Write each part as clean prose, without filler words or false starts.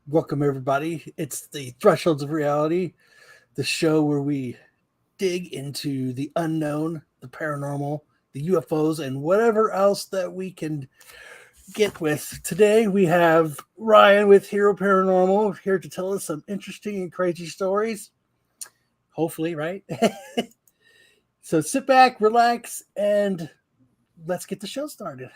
Welcome, everybody. It's the Thresholds of Reality, the show where we dig into the unknown, the paranormal, the UFOs, and whatever else that we can get with. Today, we have Ryan with Hero Paranormal here to tell us some interesting and crazy stories. Hopefully, right? So sit back, relax, and let's get the show started.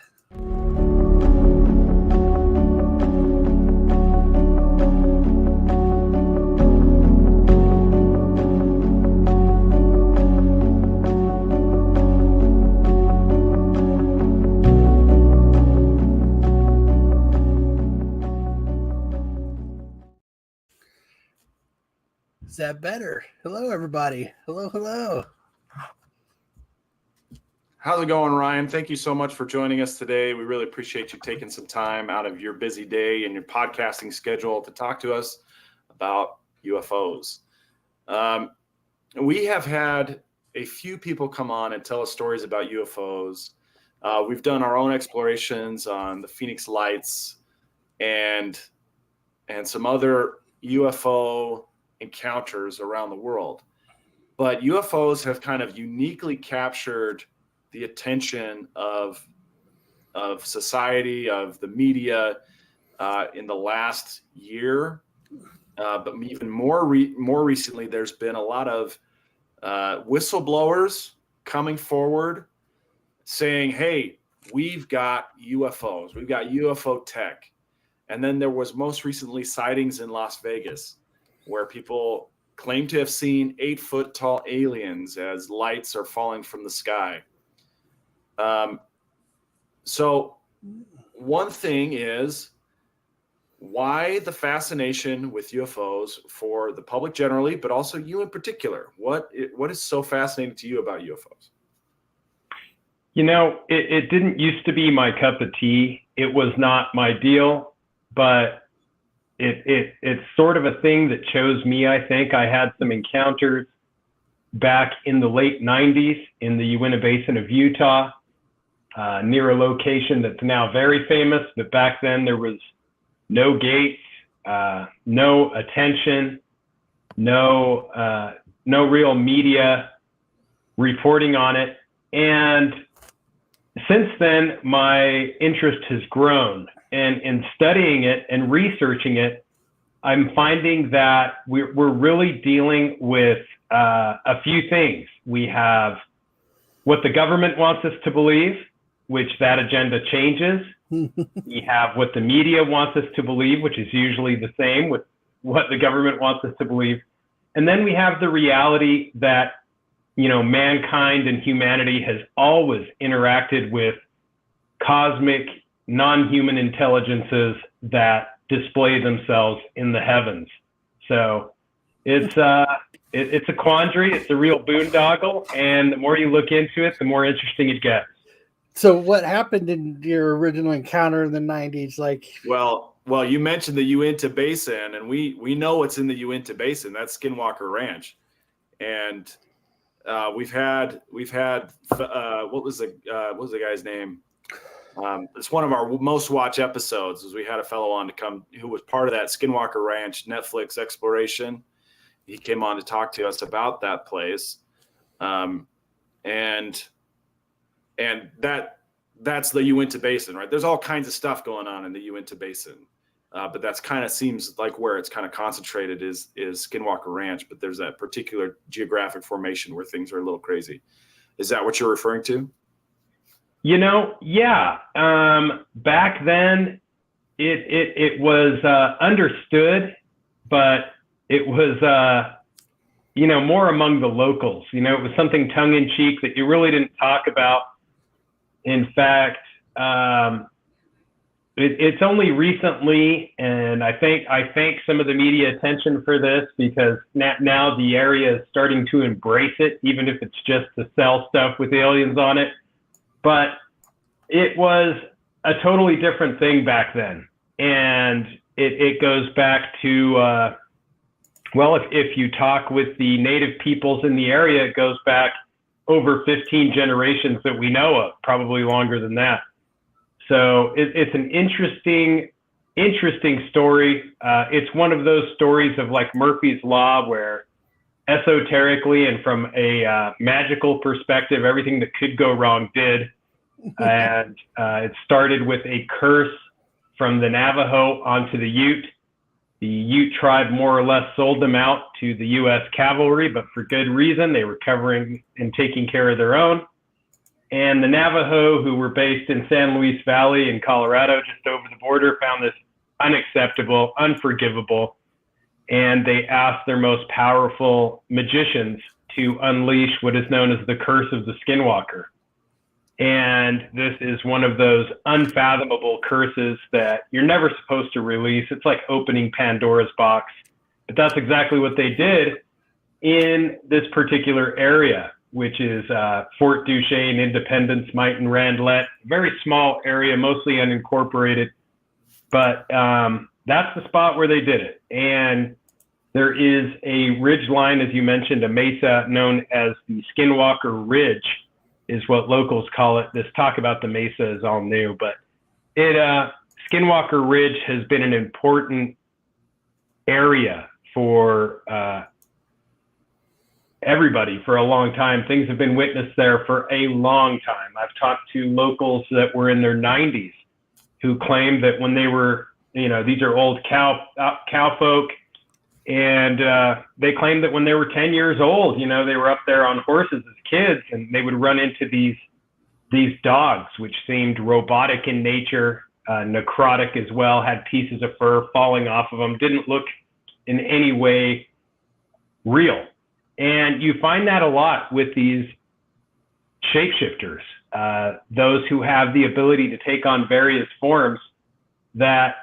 Is that better? Hello, everybody. Hello. How's it going, Ryan? Thank you so much for joining us today. We really appreciate you taking some time out of your busy day and your podcasting schedule to talk to us about UFOs. We have had a few people come on and tell us stories about UFOs. We've done our own explorations on the Phoenix Lights and some other UFO encounters around the world. But UFOs have kind of uniquely captured the attention of society, of the media in the last year. But even more recently, there's been a lot of whistleblowers coming forward saying, hey, we've got UFOs, we've got UFO tech. And then there was most recently sightings in Las Vegas where people claim to have seen 8-foot tall aliens as lights are falling from the sky. So one thing is, why the fascination with UFOs for the public generally, but also you in particular? What is so fascinating to you about UFOs? You know, it didn't used to be my cup of tea. It was not my deal, but it's sort of a thing that chose me, I think. I had some encounters back in the late 90s in the Uinta Basin of Utah, near a location that's now very famous, but back then there was no gates, no attention, no real media reporting on it. And since then, my interest has grown. And in studying it and researching it, I'm finding that we're really dealing with a few things. We have what the government wants us to believe, which that agenda changes. We have what the media wants us to believe, which is usually the same with what the government wants us to believe. And then we have the reality that, you know, mankind and humanity has always interacted with cosmic, non-human intelligences that display themselves in the heavens. So it's a quandary. It's a real boondoggle. And the more you look into it, the more interesting it gets. So what happened in your original encounter in the 90s? Well, you mentioned the Uinta Basin, and we know what's in the Uinta Basin. That's Skinwalker Ranch. And we've had what was the guy's name? It's one of our most watched episodes, as we had a fellow on to come who was part of that Skinwalker Ranch Netflix exploration. He came on to talk to us about that place. And that's the Uinta Basin, right? There's all kinds of stuff going on in the Uinta Basin. But that's kind of seems like where it's kind of concentrated is Skinwalker Ranch. But there's that particular geographic formation where things are a little crazy. Is that what you're referring to? You know, yeah. Back then, it was understood, but it was, more among the locals. You know, it was something tongue-in-cheek that you really didn't talk about. In fact, it's only recently, and I thank some of the media attention for this, because now the area is starting to embrace it, even if it's just to sell stuff with aliens on it. But it was a totally different thing back then. And it goes back to, if you talk with the native peoples in the area, it goes back over 15 generations that we know of, probably longer than that. So it's an interesting interesting story. It's one of those stories of like Murphy's Law, where esoterically and from a magical perspective, everything that could go wrong did. And it started with a curse from the Navajo onto the Ute. The Ute tribe more or less sold them out to the U.S. cavalry, but for good reason. They were covering and taking care of their own. And the Navajo, who were based in San Luis Valley in Colorado, just over the border, found this unacceptable, unforgivable, and they asked their most powerful magicians to unleash what is known as the curse of the Skinwalker. And this is one of those unfathomable curses that you're never supposed to release. It's like opening Pandora's box. But that's exactly what they did in this particular area, which is Fort Duchesne, Independence, Mighton, Randlett. Very small area, mostly unincorporated. But that's the spot where they did it. And there is a ridge line, as you mentioned, a mesa known as the Skinwalker Ridge, is what locals call it. This talk about the mesa is all new, but Skinwalker Ridge has been an important area for everybody for a long time. Things have been witnessed there for a long time. I've talked to locals that were in their 90s who claimed that when they were, these are old cow folk, and they claimed that when they were 10 years old, they were up there on horses as kids, and they would run into these dogs, which seemed robotic in nature, necrotic as well, had pieces of fur falling off of them, didn't look in any way real. And you find that a lot with these shapeshifters, those who have the ability to take on various forms, that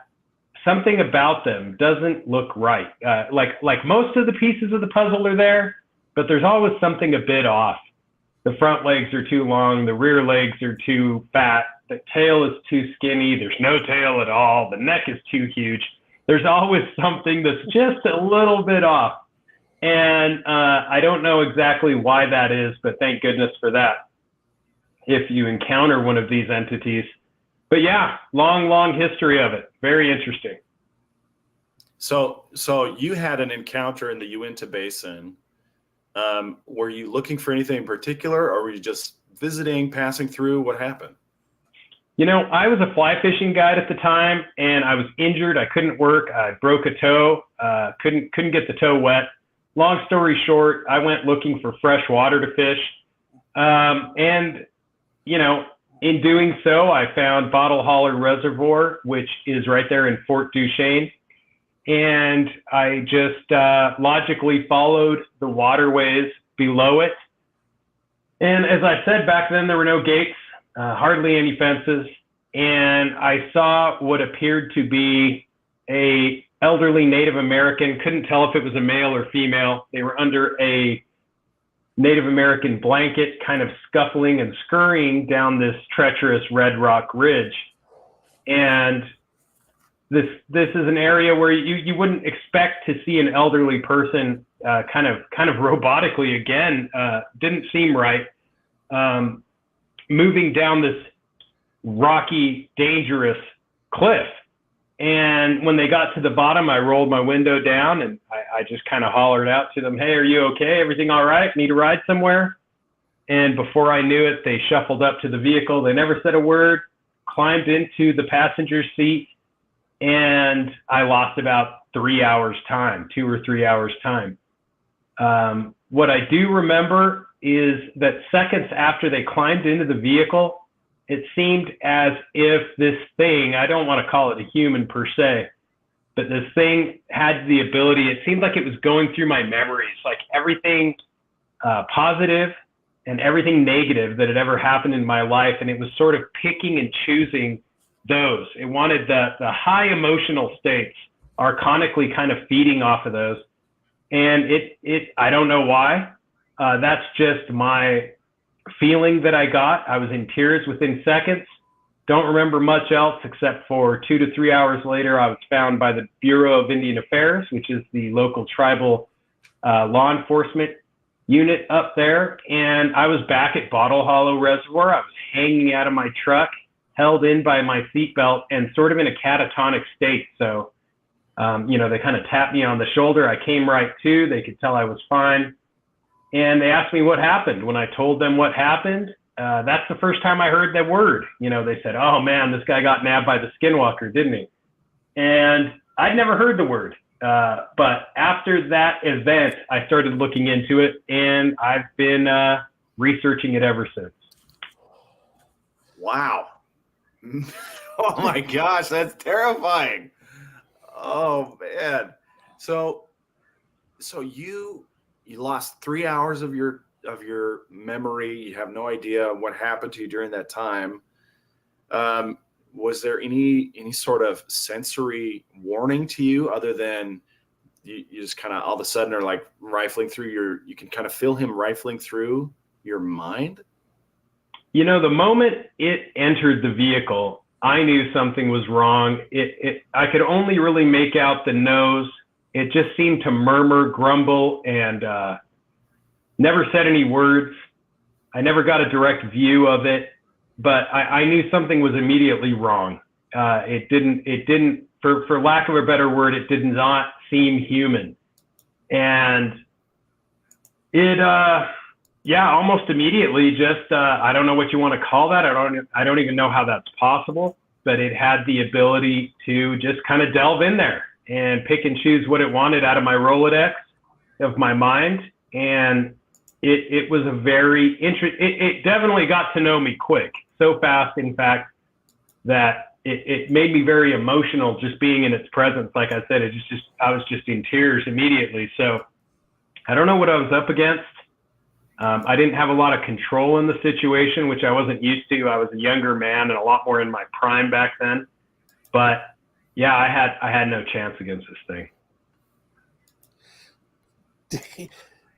something about them doesn't look right. Like most of the pieces of the puzzle are there, but there's always something a bit off. The front legs are too long, the rear legs are too fat, the tail is too skinny, there's no tail at all, the neck is too huge. There's always something that's just a little bit off. And I don't know exactly why that is, but thank goodness for that if you encounter one of these entities. But yeah, long history of it. Very interesting. So you had an encounter in the Uinta Basin. Were you looking for anything in particular, or were you just visiting, passing through? What happened? I was a fly fishing guide at the time, and I was injured. I couldn't work. I broke a toe. Couldn't get the toe wet. Long story short, I went looking for fresh water to fish. In doing so, I found Bottle Holler Reservoir, which is right there in Fort Duchesne. And I just logically followed the waterways below it. And as I said, back then there were no gates, hardly any fences. And I saw what appeared to be a elderly Native American. Couldn't tell if it was a male or female. They were under a Native American blanket, kind of scuffling and scurrying down this treacherous red rock ridge. And this is an area where you wouldn't expect to see an elderly person kind of robotically, again, didn't seem right, moving down this rocky, dangerous cliff. And when they got to the bottom, I rolled my window down and I just kind of hollered out to them, "Hey, are you okay? Everything all right? Need a ride somewhere?" And before I knew it, they shuffled up to the vehicle. They never said a word, climbed into the passenger seat, and I lost about 3 hours time, 2 or 3 hours time. What I do remember is that seconds after they climbed into the vehicle, it seemed as if this thing, I don't want to call it a human per se, but this thing had the ability, it seemed like it was going through my memories, like everything positive and everything negative that had ever happened in my life. And it was sort of picking and choosing those. It wanted the high emotional states, archonically kind of feeding off of those. And I don't know why. That's just my feeling that I got. I was in tears within seconds. Don't remember much else except for 2 to 3 hours later, I was found by the Bureau of Indian Affairs, which is the local tribal law enforcement unit up there. And I was back at Bottle Hollow Reservoir. I was hanging out of my truck, held in by my seatbelt and sort of in a catatonic state. So, they kind of tapped me on the shoulder. I came right to. They could tell I was fine. And they asked me what happened. When I told them what happened, that's the first time I heard that word. They said, "Oh man, this guy got nabbed by the skinwalker, didn't he?" And I'd never heard the word. But after that event, I started looking into it, and I've been researching it ever since. Wow. Oh my gosh, that's terrifying. Oh man. So you lost 3 hours of your memory. You have no idea what happened to you during that time. Was there any sort of sensory warning to you other than you just kind of all of a sudden are like rifling through you can kind of feel him rifling through your mind? The moment it entered the vehicle, I knew something was wrong. I could only really make out the nose. It just seemed to murmur, grumble, and never said any words. I never got a direct view of it, but I knew something was immediately wrong. It didn't, for lack of a better word, it did not seem human. And it, almost immediately just, I don't know what you want to call that. I don't even know how that's possible, but it had the ability to just kind of delve in there and pick and choose what it wanted out of my Rolodex of my mind. And it was a very it definitely got to know me quick, so fast, in fact, that it made me very emotional just being in its presence. Like I said, I was just in tears immediately. So I don't know what I was up against. I didn't have a lot of control in the situation, which I wasn't used to. I was a younger man and a lot more in my prime back then. But yeah, I had no chance against this thing.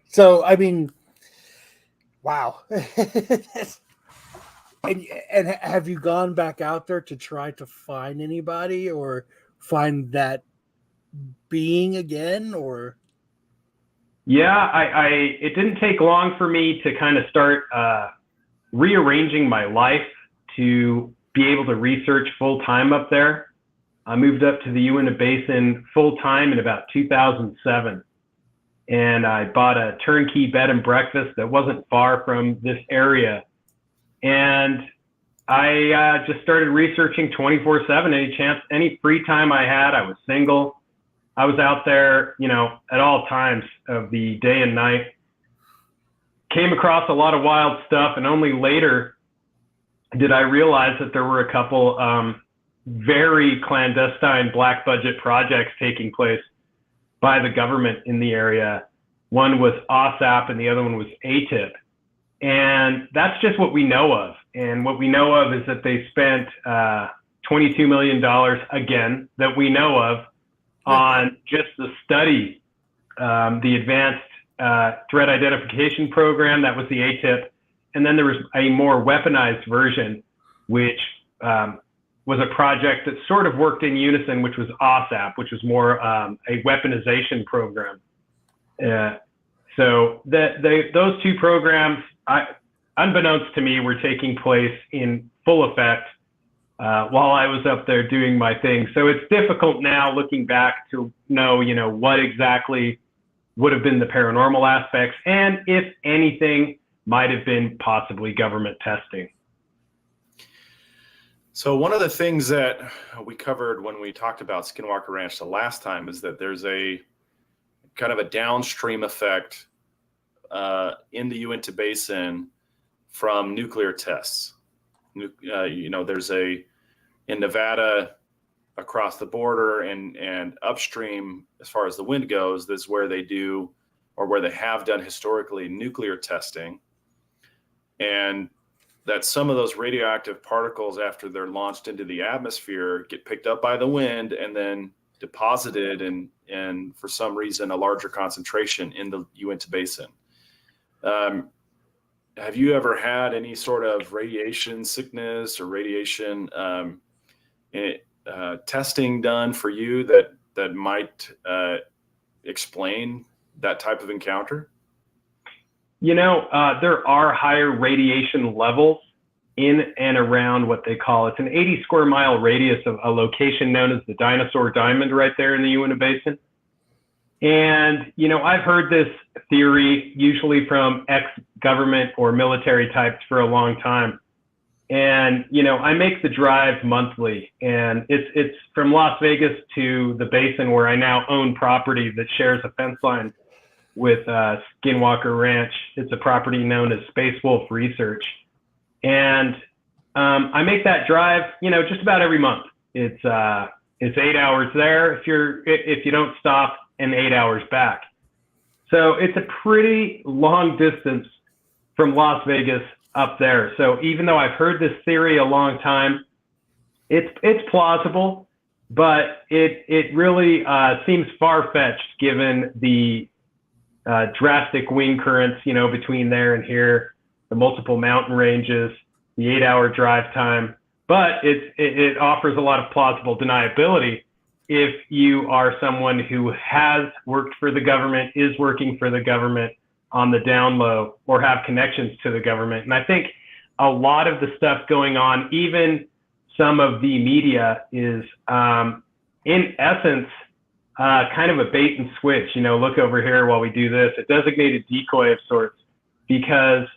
So, I mean, wow. And have you gone back out there to try to find anybody or find that being again, or? Yeah, it didn't take long for me to kind of start rearranging my life to be able to research full time up there. I moved up to the Uinta Basin full time in about 2007. And I bought a turnkey bed and breakfast that wasn't far from this area. And I just started researching 24/7. Any free time I had, I was single. I was out there, at all times of the day and night. Came across a lot of wild stuff, and only later did I realize that there were a couple very clandestine black budget projects taking place by the government in the area. One was OSAP and the other one was ATIP. And that's just what we know of. And what we know of is that they spent $22 million, again, that we know of, on just the study, the Advanced Threat Identification Program, that was the ATIP. And then there was a more weaponized version, which was a project that sort of worked in unison, which was OSAP, which was more a weaponization program. So those two programs, unbeknownst to me, were taking place in full effect while I was up there doing my thing. So it's difficult now, looking back, to know, what exactly would have been the paranormal aspects, and if anything might have been possibly government testing. So one of the things that we covered when we talked about Skinwalker Ranch the last time is that there's a kind of a downstream effect in the Uinta Basin from nuclear tests. There's in Nevada, across the border and upstream, as far as the wind goes, that's where they do, or where they have done historically, nuclear testing. And that some of those radioactive particles, after they're launched into the atmosphere, get picked up by the wind and then deposited and for some reason a larger concentration in the Uinta Basin. Have you ever had any sort of radiation sickness or radiation testing done for you that might explain that type of encounter? There are higher radiation levels in and around what they call, it's an 80 square mile radius of a location known as the Dinosaur Diamond right there in the Uinta Basin. And, you know, I've heard this theory usually from ex-government or military types for a long time. And, you know, I make the drive monthly, and it's from Las Vegas to the basin where I now own property that shares a fence line with Skinwalker Ranch. It's a property known as Space Wolf Research. And I make that drive, you know, just about every month. It's 8 hours there if you don't stop, and 8 hours back. So it's a pretty long distance from Las Vegas up there. So even though I've heard this theory a long time, it's plausible, but it really seems far-fetched given the drastic wind currents, you know, between there and here, the multiple mountain ranges, the 8 hour drive time. But it offers a lot of plausible deniability if you are someone who has worked for the government, is working for the government on the down low, or have connections to the government. And I think a lot of the stuff going on, even some of the media, is in essence kind of a bait and switch. You know, look over here while we do this, a designated decoy of sorts, because,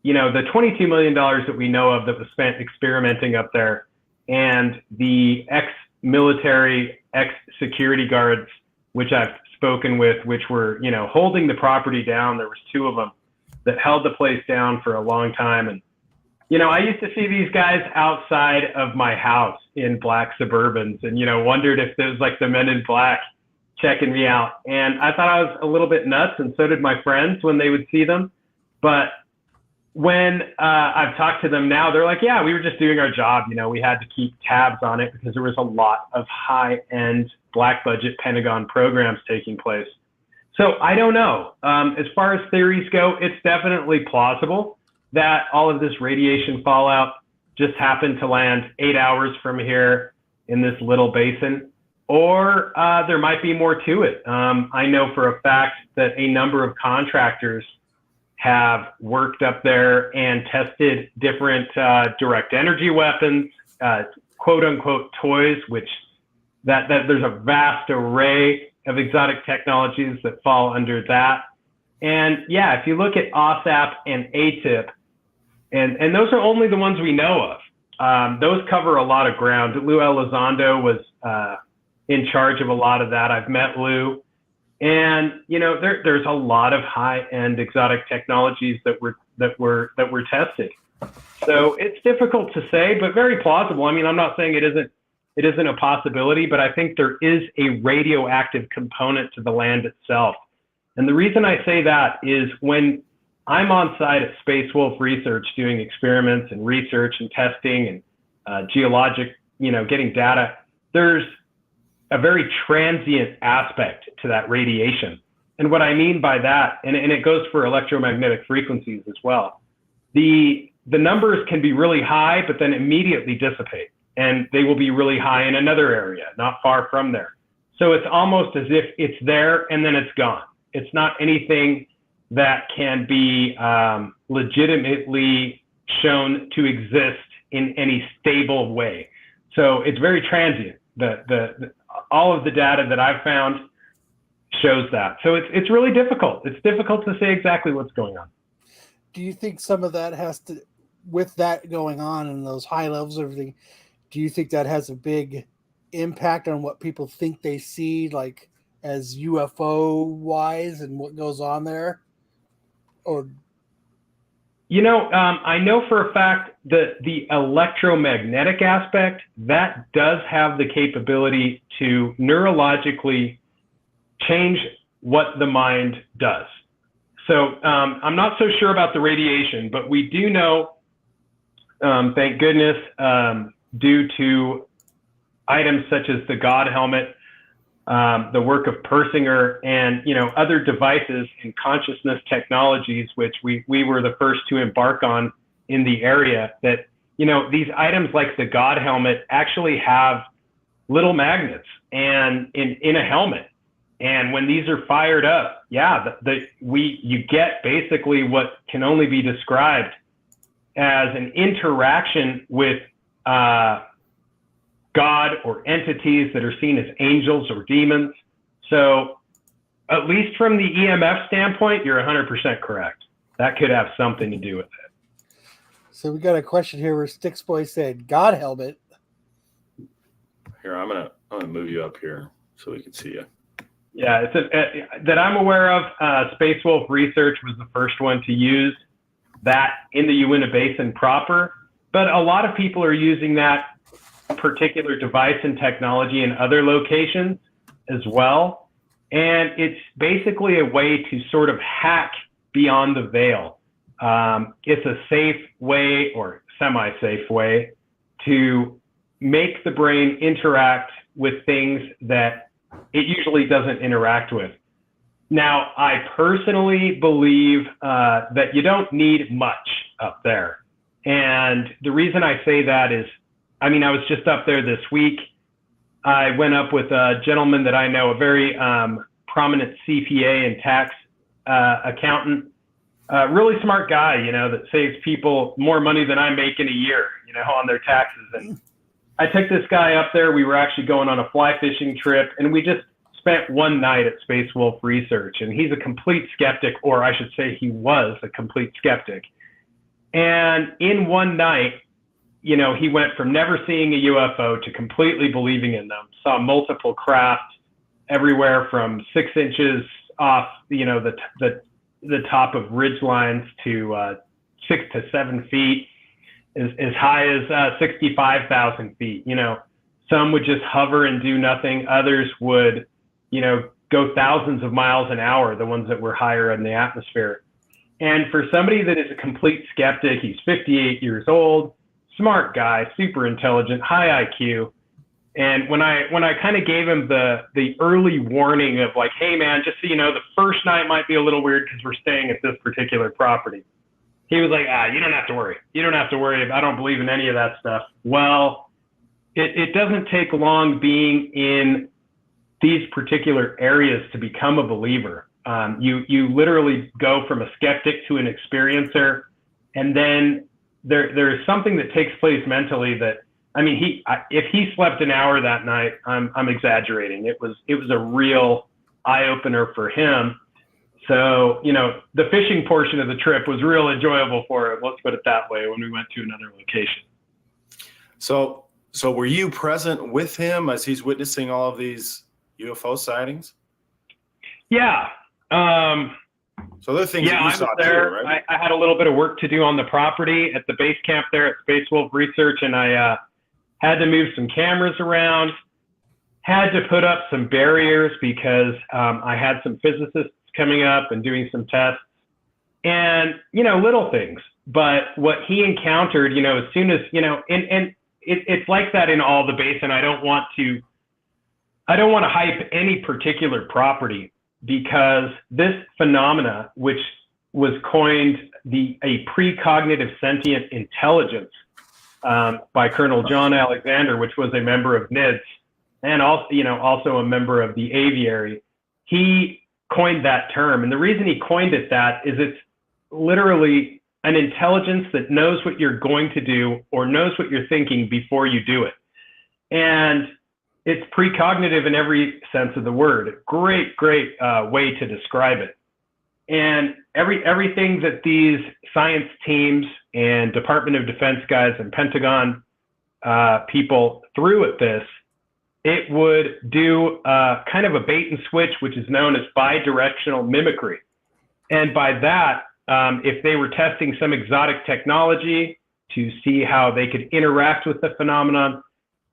you know, the $22 million that we know of that was spent experimenting up there, and the ex-military, ex-security guards, which I've spoken with, which were, you know, holding the property down. There was 2 of them that held the place down for a long time. And, you know, I used to see these guys outside of my house in black Suburbans, and, you know, wondered if it was like the Men in Black checking me out. And I thought I was a little bit nuts, and so did my friends when they would see them. But when I've talked to them now, they're like, yeah, we were just doing our job. You know, we had to keep tabs on it because there was a lot of high-end black budget Pentagon programs taking place. So I don't know. As far as theories go, it's definitely plausible that all of this radiation fallout just happened to land 8 hours from here in this little basin, or there might be more to it. I know for a fact that a number of contractors have worked up there and tested different direct energy weapons, quote unquote toys, which that there's a vast array of exotic technologies that fall under that. And yeah, if you look at OSAP and ATIP, and those are only the ones we know of. Those cover a lot of ground. Lou Elizondo was in charge of a lot of that. I've met Lou. And, you know, there's a lot of high-end exotic technologies that were tested. So it's difficult to say, but very plausible. I mean, I'm not saying it isn't a possibility, but I think there is a radioactive component to the land itself. And the reason I say that is when I'm on site at Space Wolf Research doing experiments and research and testing and geologic, you know, getting data, there's a very transient aspect to that radiation. And what I mean by that, and it goes for electromagnetic frequencies as well, the numbers can be really high, but then immediately dissipate. And they will be really high in another area, not far from there. So it's almost as if it's there and then it's gone. It's not anything that can be legitimately shown to exist in any stable way. So it's very transient. All of the data that I've found shows that. So it's really difficult. It's difficult to say exactly what's going on. Do you think some of that has to, with that going on and those high levels of everything, do you think that has a big impact on what people think they see, like as UFO wise, and what goes on there? Or, you know, I know for a fact that the electromagnetic aspect, that does have the capability to neurologically change what the mind does. So I'm not so sure about the radiation, but we do know, thank goodness, due to items such as the God helmet, the work of Persinger, and, you know, other devices and consciousness technologies, which we were the first to embark on in the area, that, you know, these items like the God helmet actually have little magnets and in a helmet. And when these are fired up, yeah, you get basically what can only be described as an interaction with God or entities that are seen as angels or demons. So at least from the EMF standpoint, you're 100% correct. That could have something to do with it. So we got a question here where Sticks Boy said, God helmet. Here, I'm gonna move you up here so we can see you. Yeah, that I'm aware of. Space Wolf Research was the first one to use that in the Uinta Basin proper, but a lot of people are using that particular device and technology in other locations as well. And it's basically a way to sort of hack beyond the veil. It's a safe way or semi-safe way to make the brain interact with things that it usually doesn't interact with. Now, I personally believe that you don't need much up there. And the reason I say that is, I mean, I was just up there this week. I went up with a gentleman that I know, a very prominent CPA and tax accountant, really smart guy, you know, that saves people more money than I make in a year, you know, on their taxes. And I took this guy up there. We were actually going on a fly fishing trip, and we just spent one night at Space Wolf Research. And he's a complete skeptic, or I should say he was a complete skeptic. And in one night, you know, he went from never seeing a UFO to completely believing in them, saw multiple craft everywhere from 6 inches off, you know, the top of ridge lines to 6 to 7 feet, as high as 65,000 feet. You know, some would just hover and do nothing. Others would, you know, go thousands of miles an hour, the ones that were higher in the atmosphere. And for somebody that is a complete skeptic, he's 58 years old, smart guy, super intelligent, high IQ. And when I kind of gave him the early warning of like, hey man, just so you know, the first night might be a little weird because we're staying at this particular property. He was like, you don't have to worry. You don't have to worry. I don't believe in any of that stuff. Well, it doesn't take long being in these particular areas to become a believer. You literally go from a skeptic to an experiencer, and then there is something that takes place mentally that, I mean, if he slept an hour that night, I'm exaggerating. It was a real eye opener for him. So, you know, the fishing portion of the trip was real enjoyable for him. Let's put it that way. When we went to another location. So were you present with him as he's witnessing all of these UFO sightings? Yeah. So there are things that you saw there. too, right? I had a little bit of work to do on the property at the base camp there at Space Wolf Research, and I had to move some cameras around, had to put up some barriers because I had some physicists coming up and doing some tests, and, you know, little things. But what he encountered, you know, as soon as, you know, and it's like that in all the basin. I don't want to hype any particular property, because this phenomena, which was coined a precognitive sentient intelligence by Colonel John Alexander, which was a member of NIDS and also a member of the aviary. He coined that term, and the reason he coined it that is it's literally an intelligence that knows what you're going to do or knows what you're thinking before you do it. And it's precognitive in every sense of the word. Great way to describe it. And everything that these science teams and Department of Defense guys and Pentagon people threw at this, it would do kind of a bait and switch, which is known as bidirectional mimicry. And by that, if they were testing some exotic technology to see how they could interact with the phenomenon,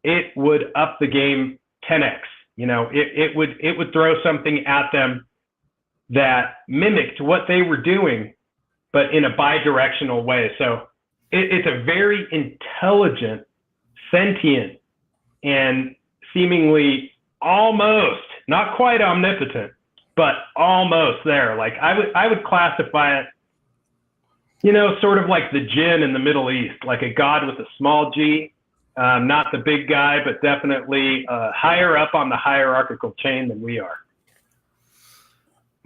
it would up the game 10x. You know, it would throw something at them that mimicked what they were doing, but in a bidirectional way. So it's a very intelligent, sentient, and seemingly almost, not quite omnipotent, but almost there. Like I would classify it, you know, sort of like the jinn in the Middle East, like a god with a small g. Not the big guy, but definitely higher up on the hierarchical chain than we are.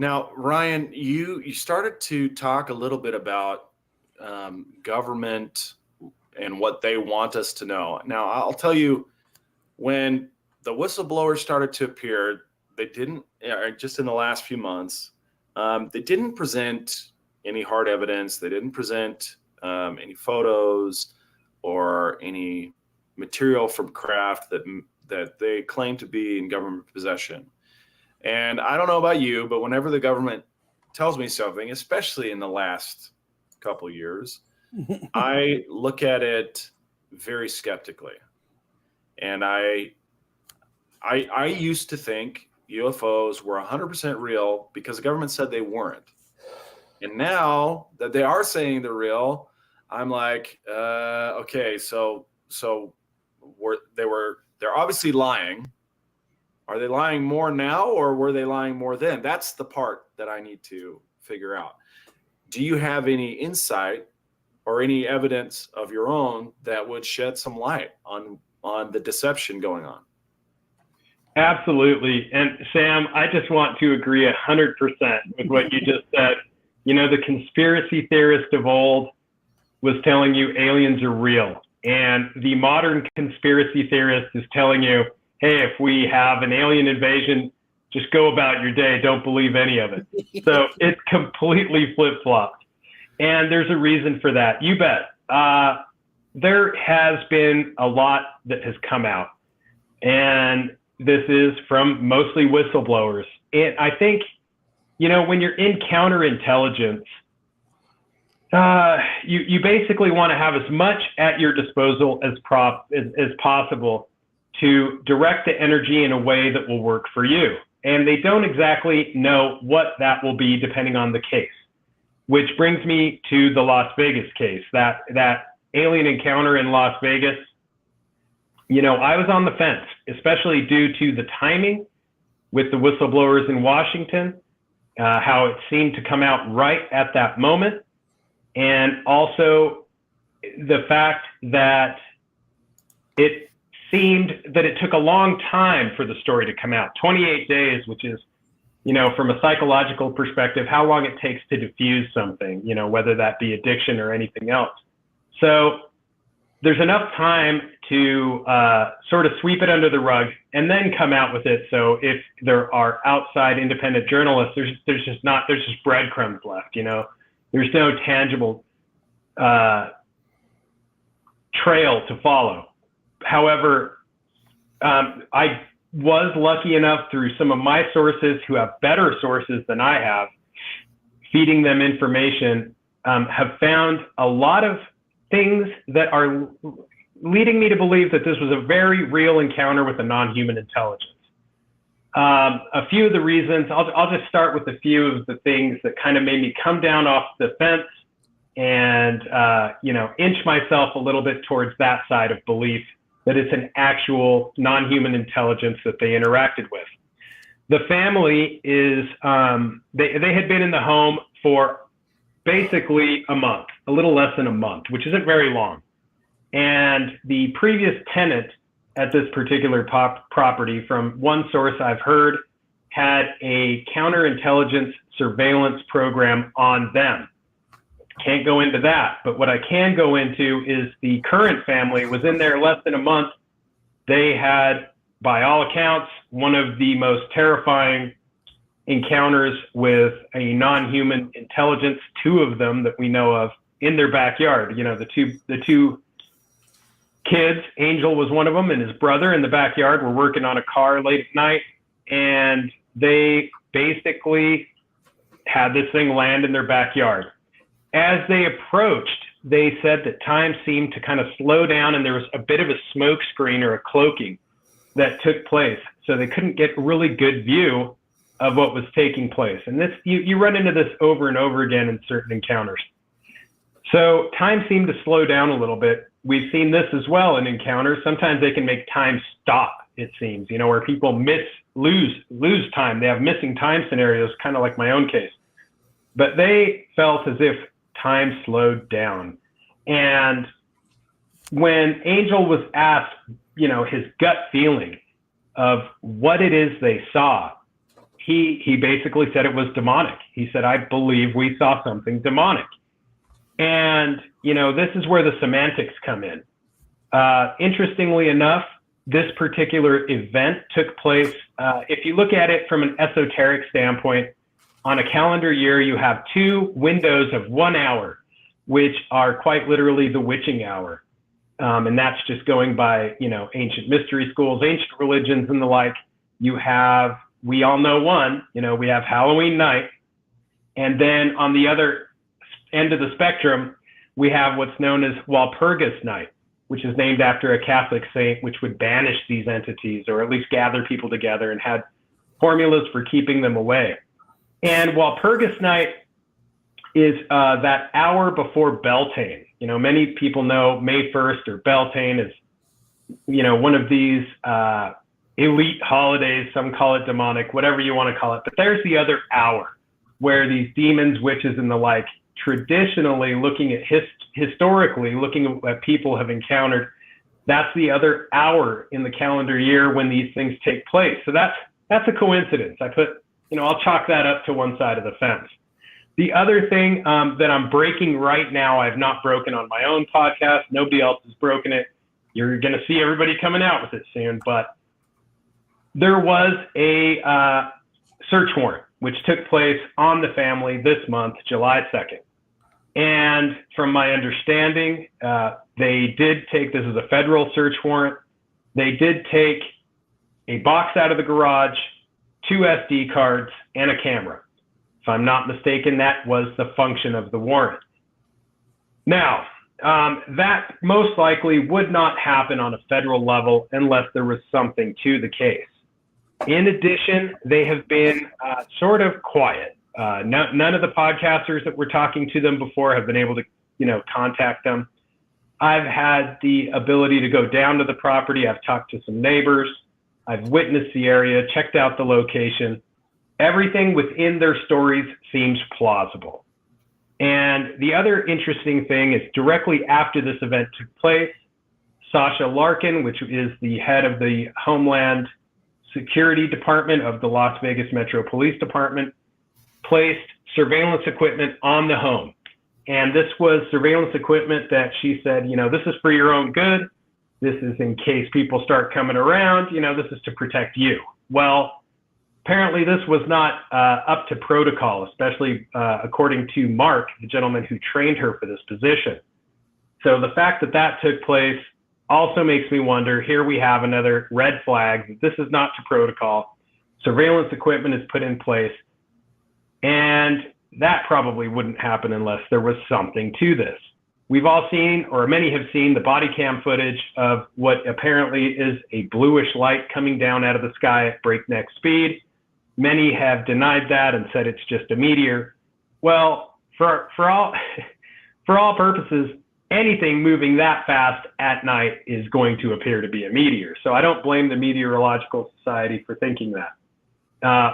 Now, Ryan, you started to talk a little bit about government and what they want us to know. Now, I'll tell you, when the whistleblowers started to appear, they didn't, just in the last few months, they didn't present any hard evidence. They didn't present any photos or any material from craft that they claim to be in government possession. And I don't know about you, but whenever the government tells me something, especially in the last couple of years, I look at it very skeptically. And I used to think UFOs were 100% real because the government said they weren't. And now that they are saying they're real, I'm like, okay, so they're obviously lying. Are they lying more now, or were they lying more then? That's the part that I need to figure out. Do you have any insight or any evidence of your own that would shed some light on the deception going on? Absolutely. And Sam, I just want to agree 100% with what you just said. You know, the conspiracy theorist of old was telling you aliens are real. And the modern conspiracy theorist is telling you, hey, if we have an alien invasion, just go about your day. Don't believe any of it. So it's completely flip-flopped. And there's a reason for that. You bet. There has been a lot that has come out. And this is from mostly whistleblowers. And I think, you know, when you're in counterintelligence, you basically want to have as much at your disposal as possible to direct the energy in a way that will work for you. And they don't exactly know what that will be depending on the case, which brings me to the Las Vegas case, that alien encounter in Las Vegas. You know, I was on the fence, especially due to the timing with the whistleblowers in Washington, how it seemed to come out right at that moment. And also the fact that it seemed that it took a long time for the story to come out, 28 days, which is, you know, from a psychological perspective, how long it takes to diffuse something, you know, whether that be addiction or anything else. So there's enough time to sort of sweep it under the rug and then come out with it. So if there are outside independent journalists, there's just breadcrumbs left, you know. There's no tangible trail to follow. However, I was lucky enough through some of my sources who have better sources than I have, feeding them information, have found a lot of things that are leading me to believe that this was a very real encounter with a non-human intelligence. A few of the reasons, I'll just start with a few of the things that kind of made me come down off the fence and, you know, inch myself a little bit towards that side of belief that it's an actual non-human intelligence that they interacted with. The family is, they had been in the home for basically a month, a little less than a month, which isn't very long. And the previous tenant at this particular property, from one source I've heard, had a counterintelligence surveillance program on them. Can't go into that, but what I can go into is the current family was in there less than a month. They had, by all accounts, one of the most terrifying encounters with a non-human intelligence, two of them that we know of, in their backyard. You know, the two kids, Angel was one of them, and his brother in the backyard were working on a car late at night, and they basically had this thing land in their backyard. As they approached, they said that time seemed to kind of slow down, and there was a bit of a smoke screen or a cloaking that took place. So they couldn't get a really good view of what was taking place. And this, you run into this over and over again in certain encounters. So time seemed to slow down a little bit. We've seen this as well in encounters. Sometimes they can make time stop, it seems, you know, where people lose time. They have missing time scenarios, kind of like my own case. But they felt as if time slowed down. And when Angel was asked, you know, his gut feeling of what it is they saw, he basically said it was demonic. He said, I believe we saw something demonic. And, this is where the semantics come in. Interestingly enough, this particular event took place, if you look at it from an esoteric standpoint, on a calendar year, you have 2 windows of 1 hour, which are quite literally the witching hour. And that's just going by, ancient mystery schools, ancient religions and the like. We all know one, we have Halloween night. And then on the other end of the spectrum, we have what's known as Walpurgis night, which is named after a Catholic saint, which would banish these entities or at least gather people together and had formulas for keeping them away. And Walpurgis night is that hour before Beltane. Many people know May 1st or Beltane is, one of these elite holidays. Some call it demonic, whatever you want to call it. But there's the other hour where these demons, witches, and the like, traditionally looking at historically looking at what people have encountered, that's the other hour in the calendar year when these things take place. So that's a coincidence. I'll chalk that up to one side of the fence. The other thing that I'm breaking right now, I've not broken on my own podcast. Nobody else has broken it. You're going to see everybody coming out with it soon. But there was a search warrant, which took place on the family this month, July 2nd. And from my understanding, they did take, this is a federal search warrant. They did take a box out of the garage, 2 SD cards, and a camera. If I'm not mistaken, that was the function of the warrant. Now, that most likely would not happen on a federal level unless there was something to the case. In addition, they have been sort of quiet. None of the podcasters that were talking to them before have been able to, contact them. I've had the ability to go down to the property. I've talked to some neighbors. I've witnessed the area, checked out the location. Everything within their stories seems plausible. And the other interesting thing is directly after this event took place, Sasha Larkin, which is the head of the Homeland Security Department of the Las Vegas Metro Police Department, placed surveillance equipment on the home. And this was surveillance equipment that she said, this is for your own good. This is in case people start coming around, this is to protect you. Well, apparently this was not up to protocol, especially according to Mark, the gentleman who trained her for this position. So the fact that that took place also makes me wonder, here we have another red flag. This is not to protocol. Surveillance equipment is put in place. And that probably wouldn't happen unless there was something to this. We've all seen, or many have seen, the body cam footage of what apparently is a bluish light coming down out of the sky at breakneck speed. Many have denied that and said it's just a meteor. Well, for all purposes, anything moving that fast at night is going to appear to be a meteor. So I don't blame the Meteorological Society for thinking that.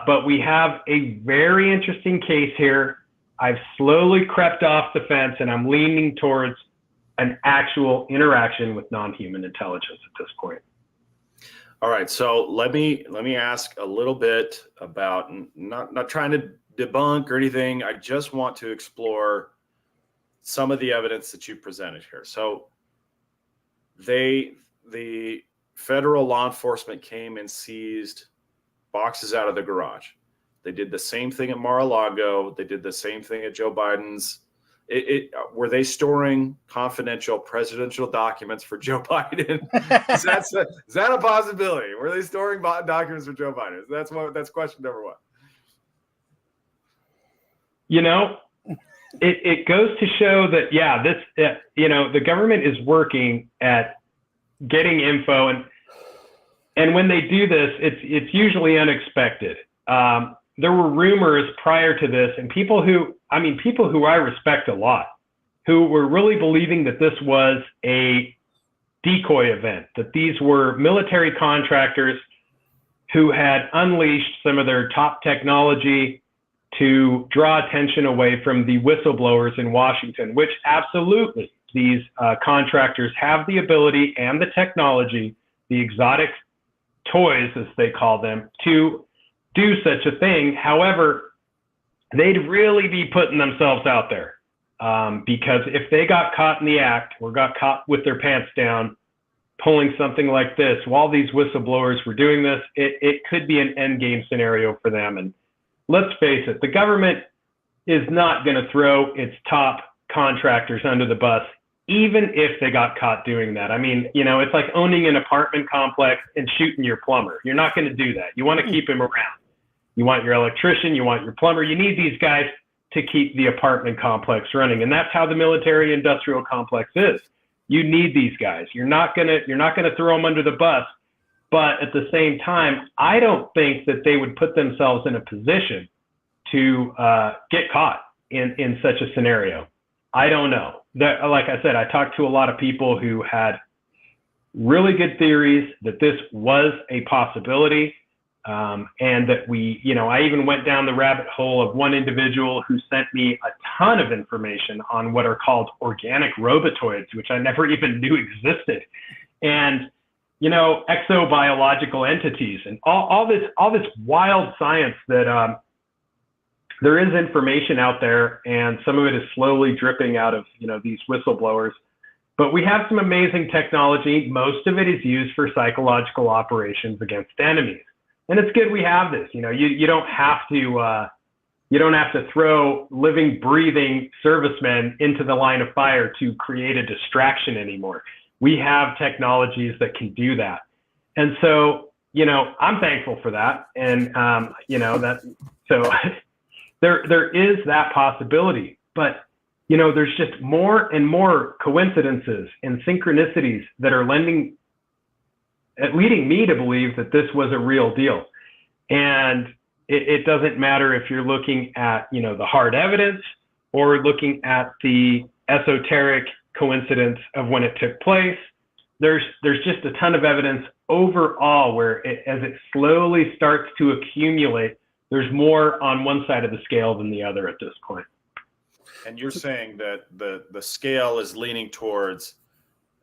But we have a very interesting case here. I've slowly crept off the fence and I'm leaning towards an actual interaction with non-human intelligence at this point. All right, so let me ask a little bit about, not trying to debunk or anything. I just want to explore some of the evidence that you presented here. So the federal law enforcement came and seized boxes out of the garage. They did the same thing at Mar-a-Lago. They did the same thing at Joe Biden's. Were they storing confidential presidential documents for Joe Biden? Is that a possibility? Were they storing documents for Joe Biden? That's question number one. It goes to show that, the government is working at getting info, and when they do this, it's usually unexpected. There were rumors prior to this, and people who I respect a lot, who were really believing that this was a decoy event, that these were military contractors who had unleashed some of their top technology to draw attention away from the whistleblowers in Washington, which absolutely these contractors have the ability and the technology, the exotic toys, as they call them, to do such a thing. However, they'd really be putting themselves out there. because if they got caught in the act or got caught with their pants down, pulling something like this while these whistleblowers were doing this, it could be an end game scenario for them. And let's face it, the government is not going to throw its top contractors under the bus, even if they got caught doing that. I mean, it's like owning an apartment complex and shooting your plumber. You're not going to do that. You want to keep him around. You want your electrician, you want your plumber. You need these guys to keep the apartment complex running. And that's how the military industrial complex is. You need these guys. You're not gonna throw them under the bus, but at the same time, I don't think that they would put themselves in a position to get caught in such a scenario. I don't know. That, like I said, I talked to a lot of people who had really good theories that this was a possibility, and that I even went down the rabbit hole of one individual who sent me a ton of information on what are called organic robotoids, which I never even knew existed, and exobiological entities, and all this wild science that there is information out there, and some of it is slowly dripping out of these whistleblowers. But we have some amazing technology. Most of it is used for psychological operations against enemies. And it's good we have this. You don't have to throw living, breathing servicemen into the line of fire to create a distraction anymore. We have technologies that can do that. And so, I'm thankful for that. And there is that possibility. But there's just more and more coincidences and synchronicities that are leading me to believe that this was a real deal. And it doesn't matter if you're looking at, the hard evidence or looking at the esoteric coincidence of when it took place. There's just a ton of evidence overall where as it slowly starts to accumulate, there's more on one side of the scale than the other at this point. And you're saying that the scale is leaning towards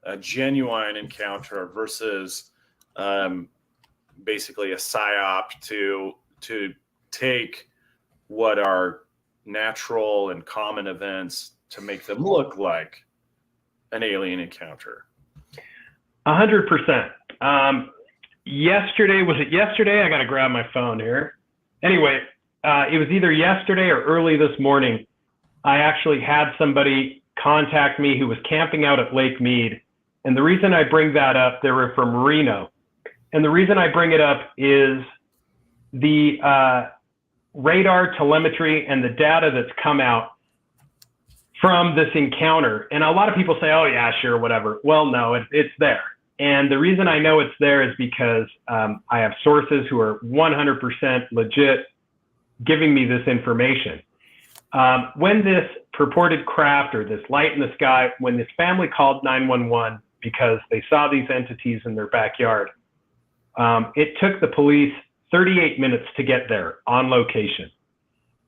a genuine encounter versus basically a psyop to take what are natural and common events to make them look like an alien encounter. 100%. Yesterday, was it yesterday? I got to grab my phone here. Anyway, it was either yesterday or early this morning. I actually had somebody contact me who was camping out at Lake Mead. And the reason I bring that up, they were from Reno. And the reason I bring it up is the radar telemetry and the data that's come out from this encounter. And a lot of people say, oh, yeah, sure, whatever. Well, no, it's there. And the reason I know it's there is because I have sources who are 100% legit giving me this information. When this purported craft or this light in the sky, when this family called 911 because they saw these entities in their backyard, it took the police 38 minutes to get there on location.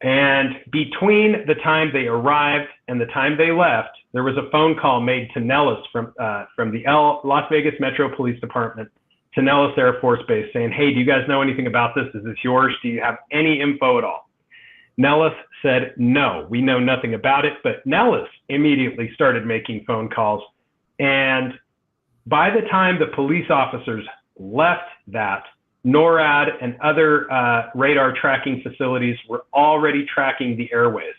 And between the time they arrived and the time they left, there was a phone call made to Nellis from the Las Vegas Metro Police Department to Nellis Air Force Base saying, hey, do you guys know anything about this? Is this yours? Do you have any info at all? Nellis said, no, we know nothing about it. But Nellis immediately started making phone calls. And by the time the police officers left that, NORAD and other radar tracking facilities were already tracking the airways.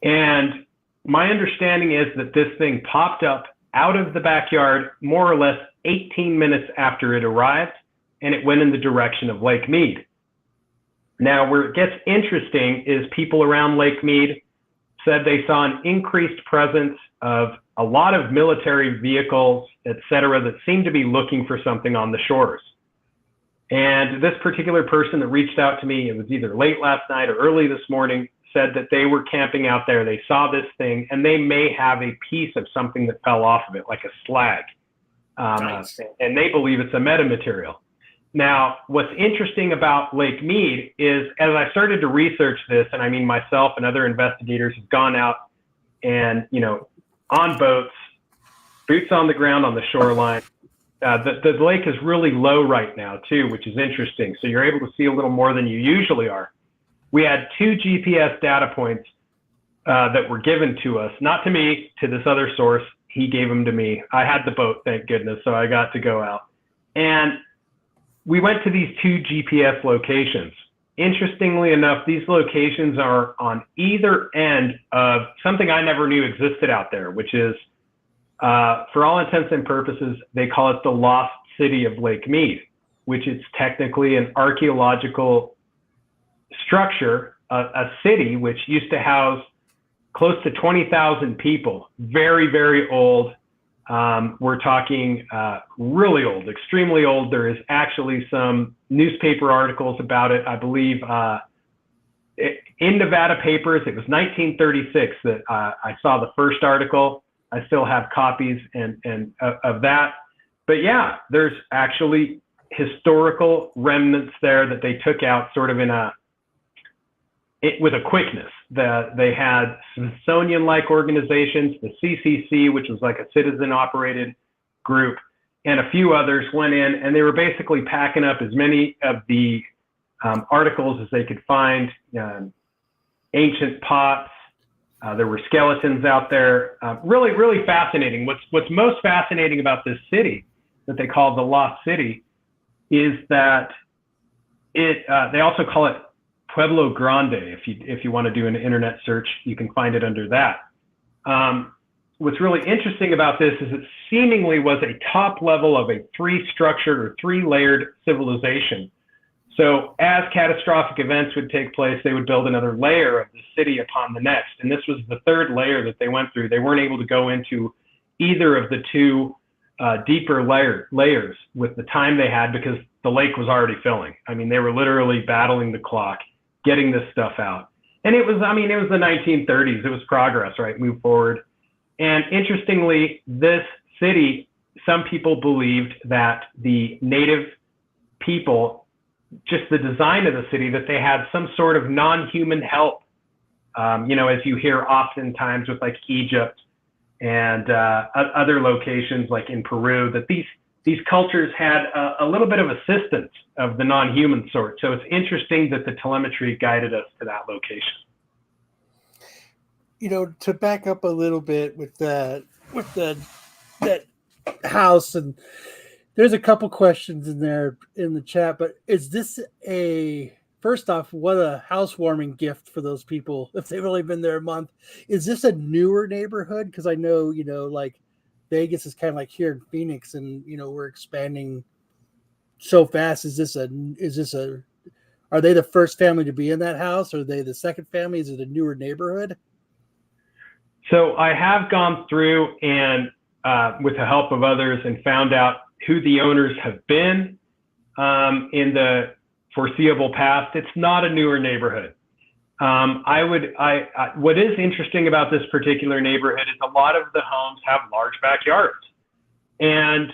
And my understanding is that this thing popped up out of the backyard more or less 18 minutes after it arrived, and it went in the direction of Lake Mead. Now, where it gets interesting is people around Lake Mead said they saw an increased presence of a lot of military vehicles, et cetera, that seemed to be looking for something on the shores. And this particular person that reached out to me, it was either late last night or early this morning, said that they were camping out there. They saw this thing, and they may have a piece of something that fell off of it, like a slag. Nice. And they believe it's a metamaterial. Now, what's interesting about Lake Mead is, as I started to research this, and I mean myself and other investigators have gone out and, on boats, boots on the ground on the shoreline. The lake is really low right now, too, which is interesting. So you're able to see a little more than you usually are. We had 2 GPS data points that were given to us, not to me, to this other source. He gave them to me. I had the boat, thank goodness, so I got to go out. And we went to these 2 GPS locations. Interestingly enough, these locations are on either end of something I never knew existed out there, which is, for all intents and purposes, they call it the Lost City of Lake Mead, which is technically an archaeological structure, a city which used to house close to 20,000 people, very, very old. We're talking really old, extremely old. There is actually some newspaper articles about it. I believe in Nevada papers, it was 1936 that I saw the first article. I still have copies of that. But yeah, there's actually historical remnants there that they took out sort of with a quickness. They had Smithsonian-like organizations, the CCC, which was like a citizen-operated group, and a few others went in, and they were basically packing up as many of the articles as they could find, ancient pots. There were skeletons out there. Really, really fascinating. What's most fascinating about this city that they call the Lost City is that they also call it Pueblo Grande. If you want to do an internet search, you can find it under that. What's really interesting about this is it seemingly was a top level of a 3-structured or 3-layered civilization. So as catastrophic events would take place, they would build another layer of the city upon the next. And this was the 3rd layer that they went through. They weren't able to go into either of the 2 deeper layers with the time they had because the lake was already filling. I mean, they were literally battling the clock, getting this stuff out. And it was the 1930s. It was progress, right? Move forward. And interestingly, this city, some people believed that the native people, just the design of the city, that they had some sort of non-human help. As you hear oftentimes with like Egypt and other locations like in Peru, that these cultures had a little bit of assistance of the non-human sort. So it's interesting that the telemetry guided us to that location. To back up a little bit with that house, and there's a couple questions in there in the chat, but is this first off, what a housewarming gift for those people if they've only been there a month. Is this a newer neighborhood? Because I know, like Vegas is kind of like here in Phoenix, and we're expanding so fast. Are they the first family to be in that house? Are they the second family? Is it a newer neighborhood? So I have gone through and with the help of others and found out who the owners have been in the foreseeable past. It's not a newer neighborhood. What is interesting about this particular neighborhood is a lot of the homes have large backyards. And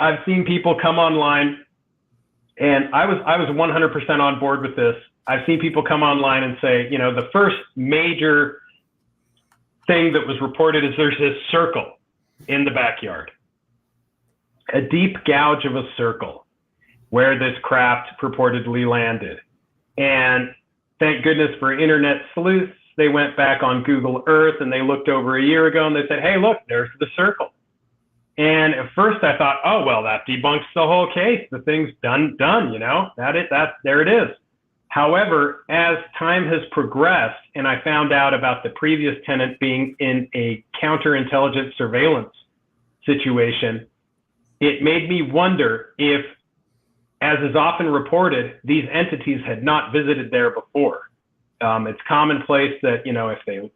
I've seen people come online, and I was 100% on board with this. I've seen people come online and say, the first major thing that was reported is there's this circle in the backyard, a deep gouge of a circle where this craft purportedly landed. And thank goodness for internet sleuths, they went back on Google Earth and they looked over a year ago and they said, hey, look, there's the circle. And at first I thought, oh, well, that debunks the whole case. The thing's done, there it is. However, as time has progressed and I found out about the previous tenant being in a counterintelligence surveillance situation, it made me wonder if, as is often reported, these entities had not visited there before. It's commonplace that,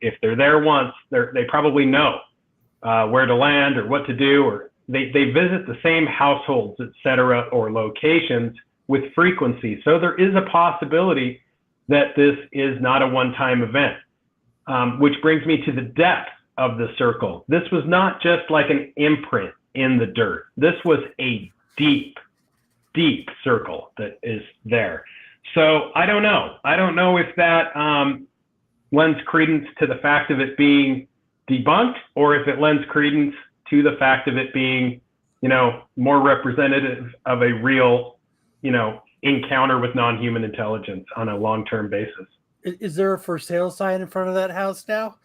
if they're there once, they probably know where to land or what to do, or they visit the same households, et cetera, or locations with frequency. So there is a possibility that this is not a one-time event, which brings me to the depth of the circle. This was not just like an imprint in the dirt. This was a deep, deep circle that is there. So I don't know. I don't know if that lends credence to the fact of it being debunked, or if it lends credence to the fact of it being, more representative of a real, encounter with non-human intelligence on a long-term basis. Is there a for sale sign in front of that house now?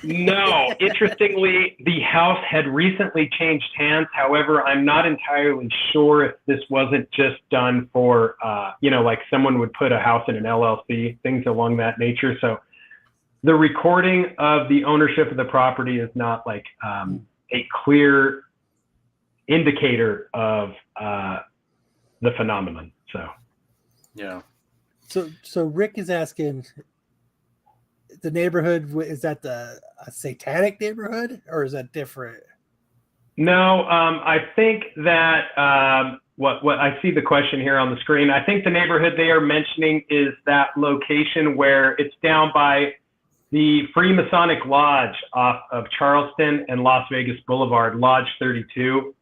No, interestingly, the house had recently changed hands. However, I'm not entirely sure if this wasn't just done for, like someone would put a house in an LLC, things along that nature. So the recording of the ownership of the property is not like a clear indicator of the phenomenon. So, yeah. So Rick is asking, the neighborhood, is that a satanic neighborhood, or is that different? No, I think that what I see the question here on the screen. I think the neighborhood they are mentioning is that location where it's down by the Freemasonic Lodge off of Charleston and Las Vegas Boulevard, Lodge 32.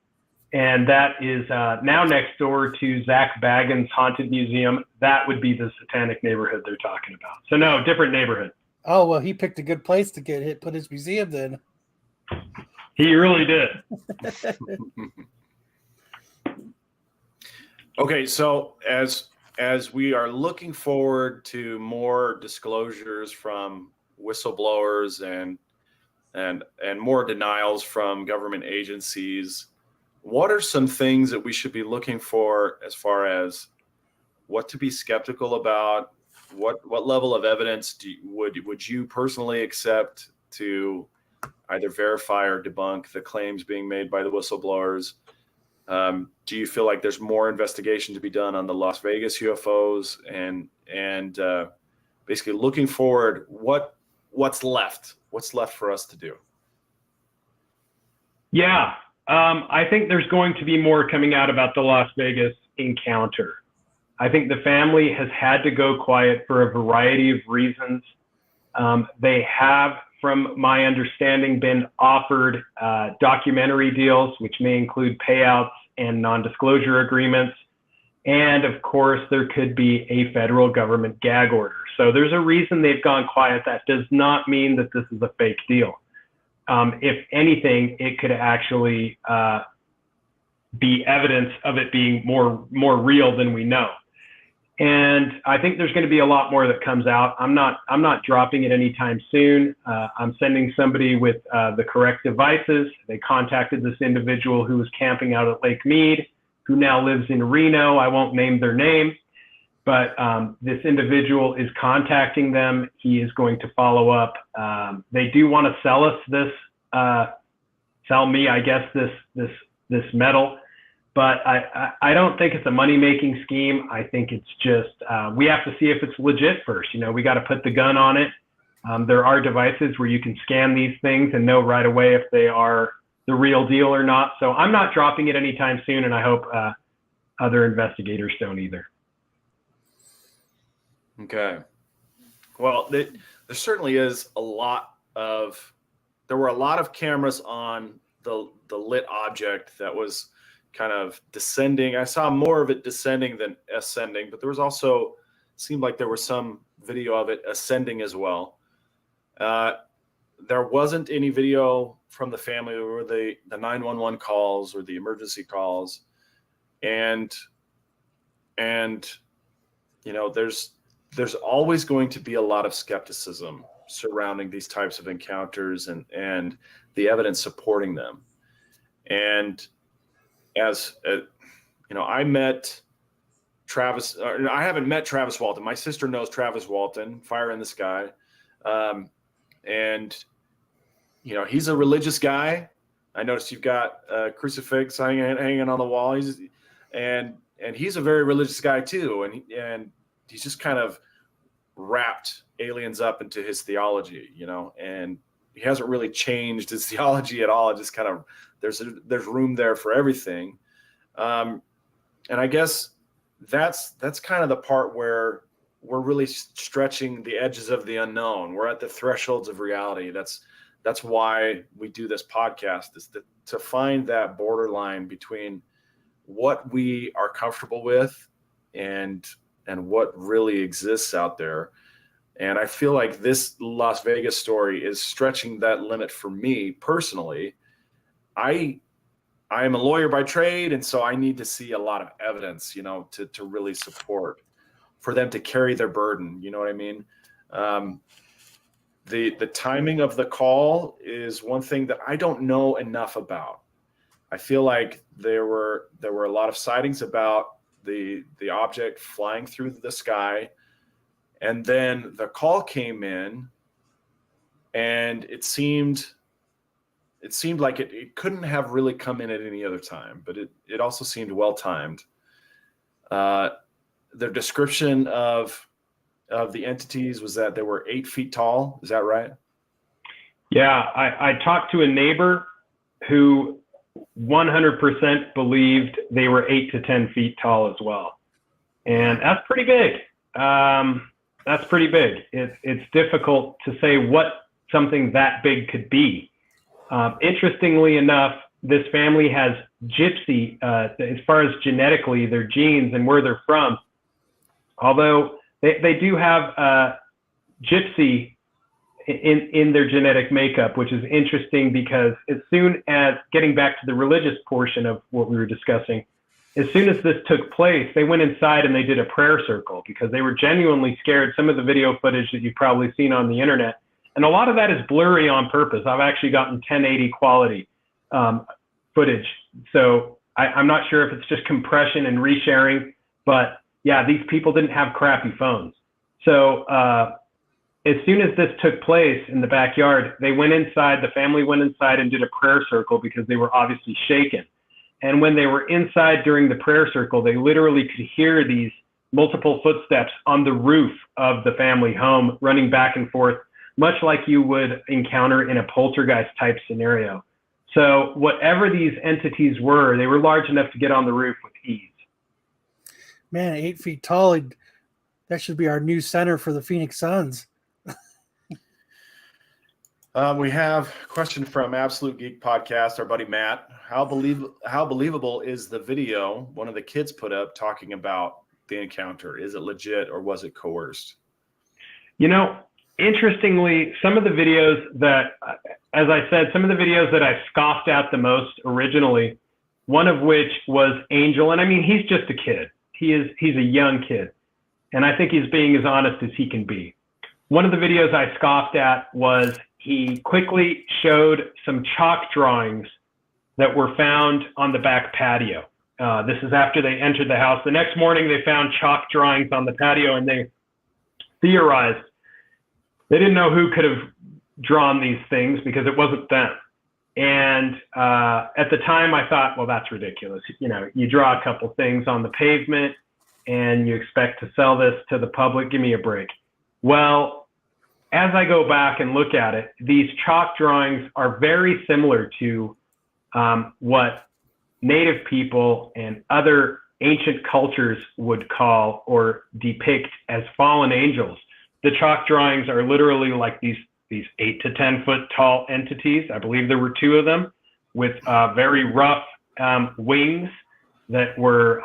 And that is now next door to Zach Baggins' Haunted Museum. That would be the satanic neighborhood they're talking about. So no, different neighborhood. Oh, well, he picked a good place to put his museum then. He really did. Okay, so as we are looking forward to more disclosures from whistleblowers and more denials from government agencies, what are some things that we should be looking for as far as what to be skeptical about? What level of evidence would you personally accept to either verify or debunk the claims being made by the whistleblowers? Do you feel like there's more investigation to be done on the Las Vegas UFOs and basically looking forward, what's left for us to do? Yeah, I think there's going to be more coming out about the Las Vegas encounter. I think the family has had to go quiet for a variety of reasons. They have, from my understanding, been offered documentary deals, which may include payouts and non-disclosure agreements. And of course, there could be a federal government gag order. So there's a reason they've gone quiet. That does not mean that this is a fake deal. If anything, it could actually be evidence of it being more real than we know. And I think there's going to be a lot more that comes out. I'm not dropping it anytime soon. I'm sending somebody with the correct devices. They contacted this individual who was camping out at Lake Mead, who now lives in Reno. I won't name their name, but this individual is contacting them. He is going to follow up. They do want to sell us this, sell me, I guess, this metal. But I don't think it's a money-making scheme. I think it's just, we have to see if it's legit first. We got to put the gun on it. There are devices where you can scan these things and know right away if they are the real deal or not. So I'm not dropping it anytime soon, and I hope other investigators don't either. Okay. Well, there certainly is there were a lot of cameras on the lit object that was kind of descending. I saw more of it descending than ascending, but there was also, seemed like there was some video of it ascending as well. There wasn't any video from the family or the 911 calls or the emergency calls. And there's always going to be a lot of skepticism surrounding these types of encounters and the evidence supporting them. And as I met Travis, I haven't met Travis Walton. My sister knows Travis Walton, Fire in the Sky. And he's a religious guy. I noticed you've got a crucifix hanging on the wall. He's a very religious guy too. And he's just kind of wrapped aliens up into his theology, and he hasn't really changed his theology at all. It just kind of, there's room there for everything. And I guess that's kind of the part where we're really stretching the edges of the unknown. We're at the thresholds of reality. That's why we do this podcast, is to find that borderline between what we are comfortable with and what really exists out there. And I feel like this Las Vegas story is stretching that limit for me personally. I am a lawyer by trade, and so I need to see a lot of evidence, to really support for them to carry their burden. You know what I mean? The timing of the call is one thing that I don't know enough about. I feel like there were a lot of sightings about the object flying through the sky, and then the call came in, and it seemed like it couldn't have really come in at any other time, but it also seemed well timed. The description of the entities was that they were 8 feet tall. Is that right? Yeah, I talked to a neighbor who 100% believed they were 8 to 10 feet tall as well. And that's pretty big. That's pretty big. It's difficult to say what something that big could be. Interestingly enough, this family has gypsy, as far as genetically, their genes and where they're from, although they do have gypsy in their genetic makeup, which is interesting because as soon as, getting back to the religious portion of what we were discussing, as soon as this took place, they went inside and they did a prayer circle because they were genuinely scared. Some of the video footage that you've probably seen on the internet, and a lot of that is blurry on purpose. I've actually gotten 1080 quality footage. So I'm not sure if it's just compression and resharing, but yeah, these people didn't have crappy phones. So as soon as this took place in the backyard, they went inside, the family went inside and did a prayer circle because they were obviously shaken. And when they were inside during the prayer circle, they literally could hear these multiple footsteps on the roof of the family home running back and forth, much like you would encounter in a poltergeist type scenario. So whatever these entities were, they were large enough to get on the roof with ease. Man, 8 feet tall, that should be our new center for the Phoenix Suns. We have a question from Absolute Geek Podcast, our buddy Matt. How believable is the video one of the kids put up talking about the encounter? Is it legit or was it coerced? You know, interestingly, some of the videos that, as I said, some of the videos that I scoffed at the most originally, one of which was Angel. And I mean, he's just a kid. He's a young kid. And I think he's being as honest as he can be. One of the videos I scoffed at was he quickly showed some chalk drawings that were found on the back patio. This is after they entered the house. The next morning, they found chalk drawings on the patio, and they theorized they didn't know who could have drawn these things because it wasn't them. And at the time, I thought, well, that's ridiculous. You know, you draw a couple things on the pavement, and you expect to sell this to the public. Give me a break. Well, as I go back and look at it, these chalk drawings are very similar to what Native people and other ancient cultures would call or depict as fallen angels. The chalk drawings are literally like these 8 to 10 foot tall entities. I believe there were 2 of them with very rough wings that were,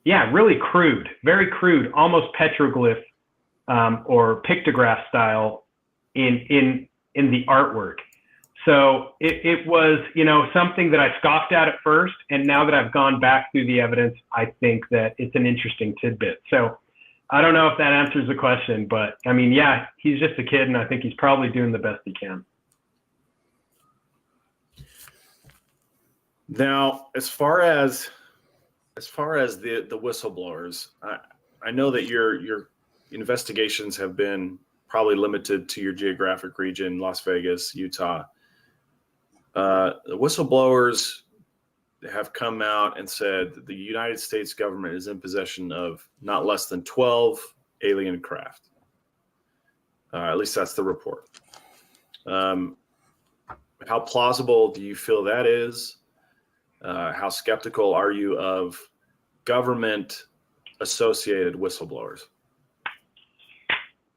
really crude, very crude, almost petroglyph or pictograph style in the artwork. So it was, you know, something that I scoffed at first, and now that I've gone back through the evidence, I think that it's an interesting tidbit. So I don't know if that answers the question, but I mean, yeah, he's just a kid, and I think he's probably doing the best he can. Now, as far as the whistleblowers, I know that your investigations have been probably limited to your geographic region, Las Vegas, Utah. The whistleblowers have come out and said that the United States government is in possession of not less than 12 alien craft. At least that's the report. How plausible do you feel that is? How skeptical are you of government-associated whistleblowers?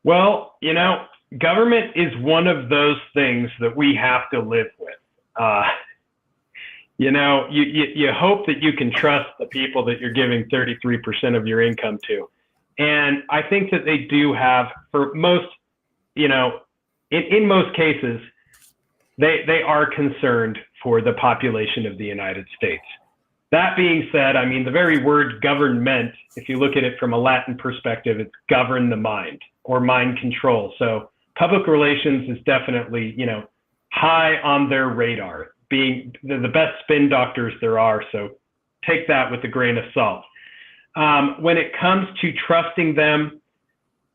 Well, you know, government is one of those things that we have to live with. You know, you hope that you can trust the people that you're giving 33% of your income to. And I think that they do have, for most, you know, in most cases, they are concerned for the population of the United States. That being said, I mean, the very word government, if you look at it from a Latin perspective, it's govern the mind or mind control. So public relations is definitely, high on their radar, being the best spin doctors there are. So take that with a grain of salt. When it comes to trusting them,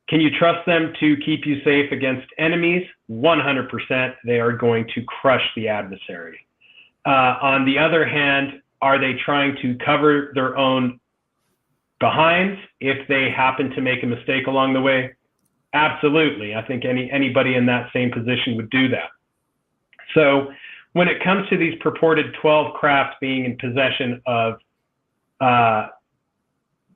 can you trust them to keep you safe against enemies? 100%, they are going to crush the adversary. On the other hand, are they trying to cover their own behinds if they happen to make a mistake along the way? Absolutely. I think anybody in that same position would do that. So when it comes to these purported 12 craft being in possession of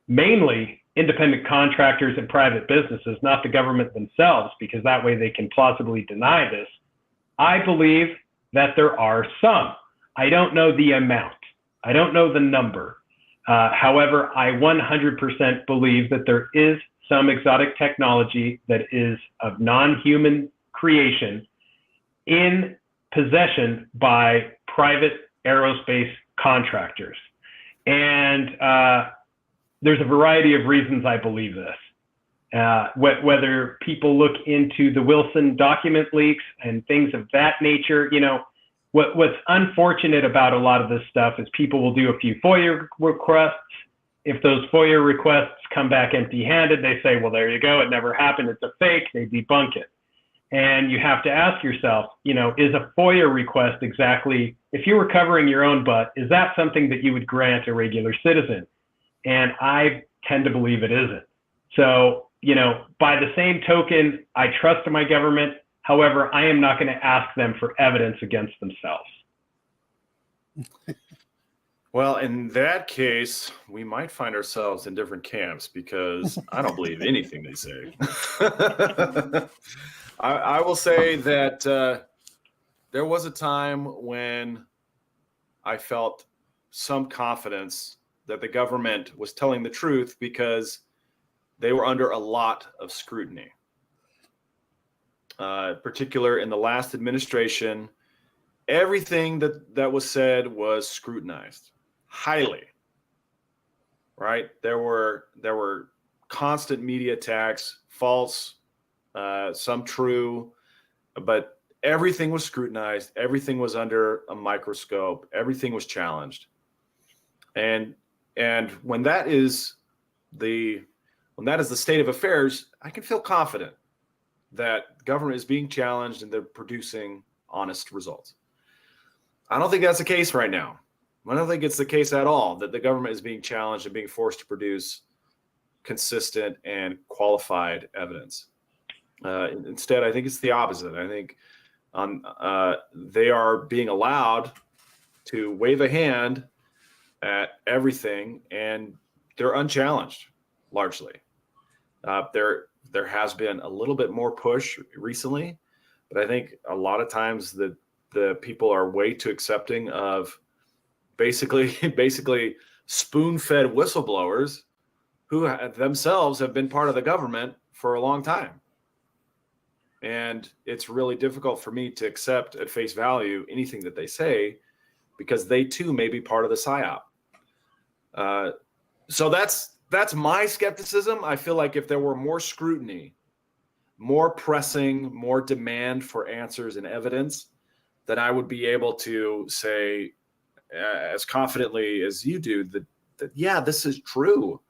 mainly independent contractors and private businesses, not the government themselves, because that way they can plausibly deny this, I believe that there are some. I don't know the amount. I don't know the number. However, I 100% believe that there is some exotic technology that is of non-human creation in possession by private aerospace contractors. And there's a variety of reasons I believe this. Whether people look into the Wilson document leaks and things of that nature, what's unfortunate about a lot of this stuff is people will do a few FOIA requests. If those FOIA requests come back empty-handed, they say, well, there you go, it never happened, it's a fake, they debunk it. And you have to ask yourself, is a FOIA request exactly, if you were covering your own butt, is that something that you would grant a regular citizen? And I tend to believe it isn't. So, by the same token, I trust my government. However, I am not going to ask them for evidence against themselves. Well, in that case, we might find ourselves in different camps because I don't believe anything they say. I will say that there was a time when I felt some confidence that the government was telling the truth because they were under a lot of scrutiny. Particular in the last administration, everything that was said was scrutinized highly. Right? There were constant media attacks, false, some true, but everything was scrutinized. Everything was under a microscope. Everything was challenged. And when that is the state of affairs, I can feel confident that government is being challenged and they're producing honest results. I don't think that's the case right now. I don't think it's the case at all that the government is being challenged and being forced to produce consistent and qualified evidence. Instead, I think it's the opposite. I think they are being allowed to wave a hand at everything, and they're unchallenged largely. There has been a little bit more push recently, but I think a lot of times the people are way too accepting of basically spoon-fed whistleblowers who themselves have been part of the government for a long time. And it's really difficult for me to accept at face value anything that they say because they too may be part of the psyop. So that's my skepticism. I feel like if there were more scrutiny, more pressing, more demand for answers and evidence, then I would be able to say as confidently as you do that yeah, this is true.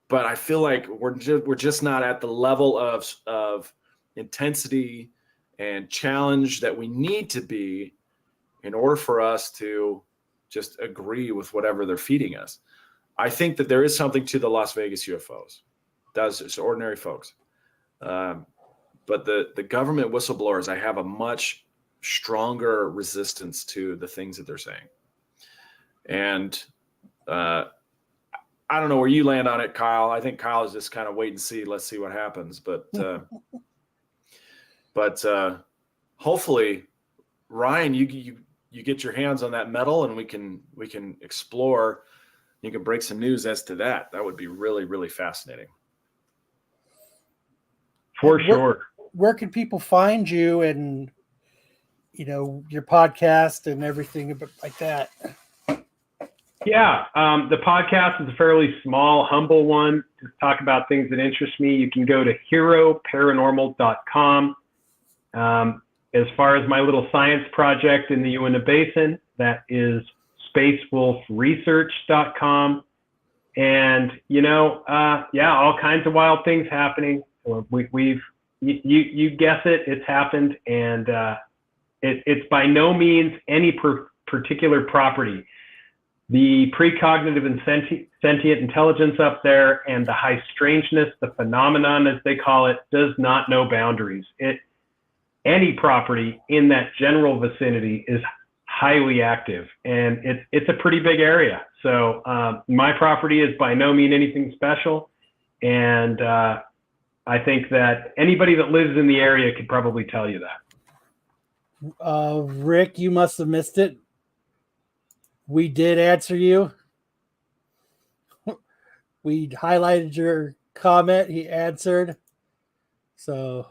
But I feel like we're just not at the level of intensity and challenge that we need to be in order for us to just agree with whatever they're feeding us. I think that there is something to the Las Vegas UFOs. It's ordinary folks. But the government whistleblowers, I have a much stronger resistance to the things that they're saying. And I don't know where you land on it, Kyle. I think Kyle is just kind of wait and see. Let's see what happens. But hopefully, Ryan, you get your hands on that metal, and we can explore. You can break some news as to that. That would be really, really fascinating. For sure. Where can people find you and, your podcast and everything like that? Yeah, the podcast is a fairly small, humble one to talk about things that interest me. You can go to heroparanormal.com. As far as my little science project in the Uinta Basin, that is spacewolfresearch.com. And, all kinds of wild things happening. You guess it, it's happened. And it's by no means any particular property. The precognitive and sentient intelligence up there and the high strangeness, the phenomenon, as they call it, does not know boundaries. Any property in that general vicinity is highly active, and it's a pretty big area. So my property is by no means anything special, and I think that anybody that lives in the area could probably tell you that. Rick, you must have missed it. We did answer you. We highlighted your comment. He answered. So.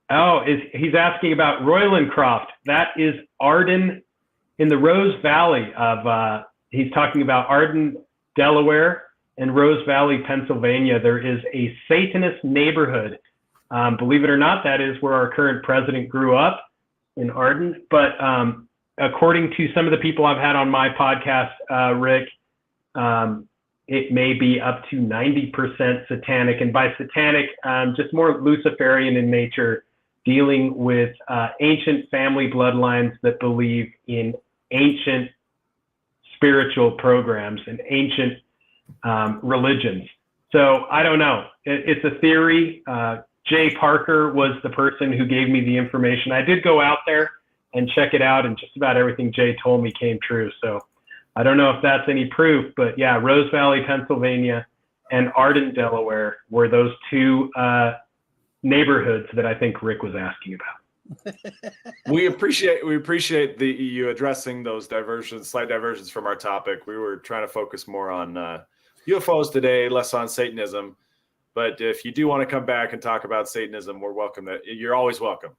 Oh, he's asking about Roylandcroft. That is Arden in the Rose Valley of, he's talking about Arden, Delaware, and Rose Valley, Pennsylvania. There is a Satanist neighborhood. Believe it or not, that is where our current president grew up, in Arden. But according to some of the people I've had on my podcast, Rick, it may be up to 90% satanic. And by satanic, just more Luciferian in nature, dealing with ancient family bloodlines that believe in ancient spiritual programs and ancient religions. So I don't know. It's a theory. Jay Parker was the person who gave me the information. I did go out there and check it out, and just about everything Jay told me came true. So I don't know if that's any proof, but yeah, Rose Valley, Pennsylvania, and Arden, Delaware were those two neighborhoods that I think Rick was asking about. We appreciate you addressing those slight diversions from our topic. We were trying to focus more on UFOs today, less on Satanism. But if you do want to come back and talk about Satanism, we're welcome. You're always welcome.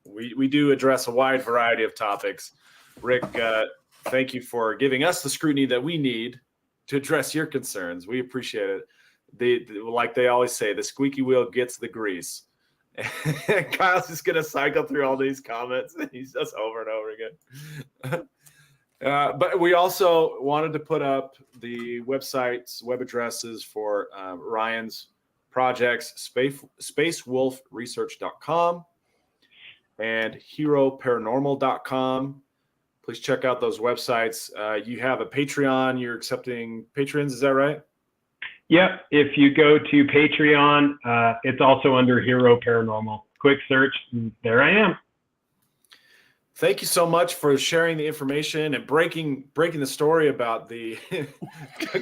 We do address a wide variety of topics. Rick, thank you for giving us the scrutiny that we need to address your concerns. We appreciate it. Like they always say, the squeaky wheel gets the grease. And Kyle's just going to cycle through all these comments. He's just over and over again. But we also wanted to put up the web addresses for Ryan's projects, spacewolfresearch.com and heroparanormal.com. Please check out those websites. You have a Patreon. You're accepting patrons. Is that right? Yep. If you go to Patreon, it's also under Hero Paranormal. Quick search. There I am. Thank you so much for sharing the information and breaking the story about the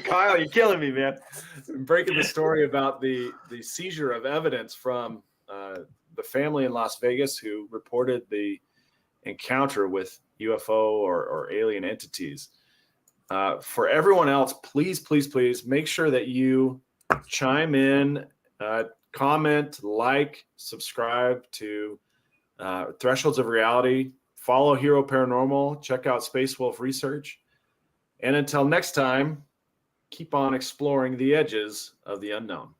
Kyle, you're killing me, man. Breaking the story about the seizure of evidence from the family in Las Vegas who reported the encounter with UFO or alien entities. For everyone else, please make sure that you chime in, comment, like, subscribe to Thresholds of Reality. Follow Hero Paranormal. Check out Space Wolf Research. And until next time, keep on exploring the edges of the unknown.